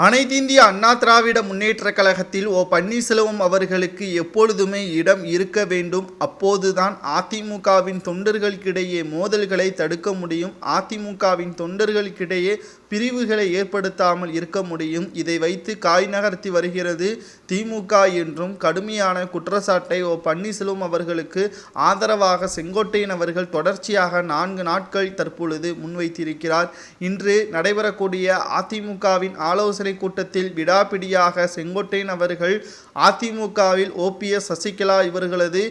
அனைத்திந்திய அண்ணா திராவிட முன்னேற்றக் கழகத்தில் பன்னீர்செல்வம் அவர்களுக்கு எப்பொழுதுமே இடம் இருக்க வேண்டும். அப்போதுதான் அதிமுகவின் தொண்டர்களுக்கிடையே மோதல்களை தடுக்க முடியும். அதிமுகவின் தொண்டர்களுக்கிடையே பிரிவுகளை ஏற்படுத்தாமல் இருக்க முடியும். இதை வைத்து காய் நகர்த்தி வருகிறது திமுக என்றும் கடுமையான குற்றச்சாட்டை பன்னீர்செல்வம் அவர்களுக்கு ஆதரவாக செங்கோட்டையன் அவர்கள் தொடர்ச்சியாக 4 நாட்கள் தற்பொழுது முன்வைத்திருக்கிறார். இன்று நடைபெறக்கூடிய அதிமுகவின் ஆலோசனை கூட்டத்தில் விடாப்பிடியாக செங்கோட்டையன் அவர்கள் அதிமுகவில் ஓபிஎஸ், சசிகலா இவர்களது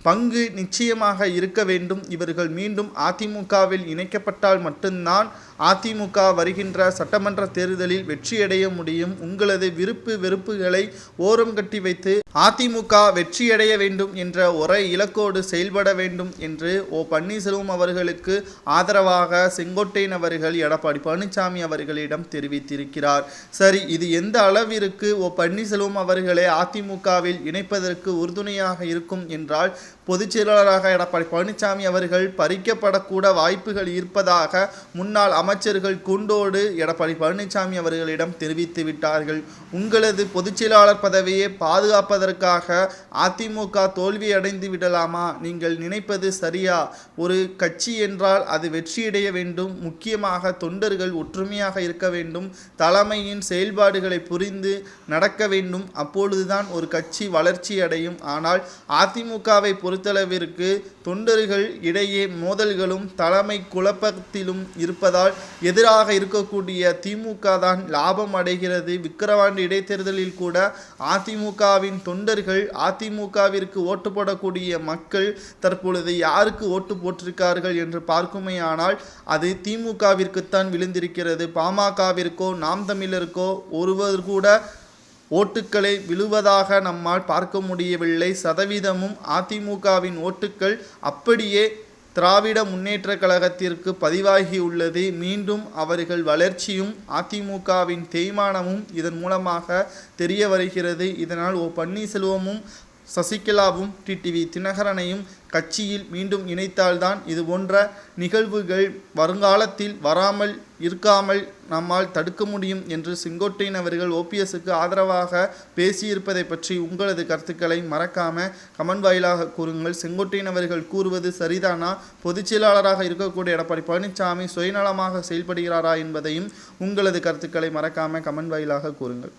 பங்கு நிச்சயமாக இருக்க வேண்டும். இவர்கள் மீண்டும் அதிமுகவில் இணைக்கப்பட்டால் மட்டும்தான் அதிமுக வருகின்ற சட்டமன்ற தேர்தலில் வெற்றியடைய முடியும். உங்களது விருப்பு வெறுப்புகளை ஓரம் கட்டி வைத்து அதிமுக வெற்றியடைய வேண்டும் என்ற ஒரே இலக்கோடு செயல்பட வேண்டும் என்று பன்னீர்செல்வம் அவர்களுக்கு ஆதரவாக செங்கோட்டையன் அவர்கள் எடப்பாடி பழனிசாமி அவர்களிடம் தெரிவித்திருக்கிறார். சரி, இது எந்த அளவிற்கு பன்னீர்செல்வம் அவர்களை அதிமுகவில் இணைப்பதற்கு உறுதுணையாக இருக்கும் என்றால், பொதுச் செயலாளராக எடப்பாடி பழனிசாமி அவர்கள் பறிக்கப்படக்கூட வாய்ப்புகள் இருப்பதாக முன்னாள் அமைச்சர்கள் கூண்டோடு எடப்பாடி பழனிசாமி அவர்களிடம் தெரிவித்து விட்டார்கள். உங்களது பொதுச் செயலாளர் பதவியை பாதுகாப்பதற்காக அதிமுக தோல்வி அடைந்து விடலாமா? நீங்கள் நினைப்பது சரியா? ஒரு கட்சி என்றால் அது வெற்றியடைய வேண்டும். முக்கியமாக தொண்டர்கள் ஒற்றுமையாக இருக்க வேண்டும். தலைமையின் செயல்பாடுகளை புரிந்து நடக்க வேண்டும். அப்பொழுதுதான் ஒரு கட்சி வளர்ச்சி அடையும். ஆனால் அதிமுகவை பொறுத்தளவிற்கு தொண்டர்கள் இடையே மோதல்களும் தலைமை குழப்பத்திலும் இருப்பதால் எதிராக இருக்கக்கூடிய திமுக தான் லாபம் அடைகிறது. விக்கிரவாண்டி இடைத்தேர்தலில் கூட அதிமுகவின் தொண்டர்கள், அதிமுகவிற்கு ஓட்டு போடக்கூடிய மக்கள் தற்பொழுது யாருக்கு ஓட்டு போட்டிருக்கார்கள் என்று பார்க்குமேயானால் அது திமுகவிற்குத்தான் விழுந்திருக்கிறது. பாமகவிற்கோ நாம் தமிழருக்கோ ஒருவர் கூட ஓட்டுக்களை விழுவதாக நம்மால் பார்க்க முடியவில்லை. சதவீதமும் அதிமுகவின் ஓட்டுக்கள் அப்படியே திராவிட முன்னேற்ற கழகத்திற்கு பதிவாகியுள்ளது. மீண்டும் அவர்கள் வளர்ச்சியும் அதிமுகவின் தேய்மானமும் இதன் மூலமாக தெரிய வருகிறது. இதனால் பன்னீர்செல்வமும் சசிகலாவும் டிடிவி தினகரனையும் கட்சியில் மீண்டும் இணைத்தால்தான் இது போன்ற நிகழ்வுகள் வருங்காலத்தில் வராமல் இருக்காமல் நம்மால் தடுக்க முடியும் என்று செங்கோட்டையன் அவர்கள் ஓபிஎஸ்க்கு ஆதரவாக பேசியிருப்பதை பற்றி உங்களது கருத்துக்களை மறக்காம கமெண்ட் வாயிலாக கூறுங்கள். செங்கோட்டையன் அவர்கள் கூறுவது சரிதானா? பொதுச் செயலாளராக இருக்கக்கூடிய எடப்பாடி பழனிசாமி சுயநலமாக செயல்படுகிறாரா என்பதையும் உங்களது கருத்துக்களை மறக்காம கமெண்ட் வாயிலாக கூறுங்கள்.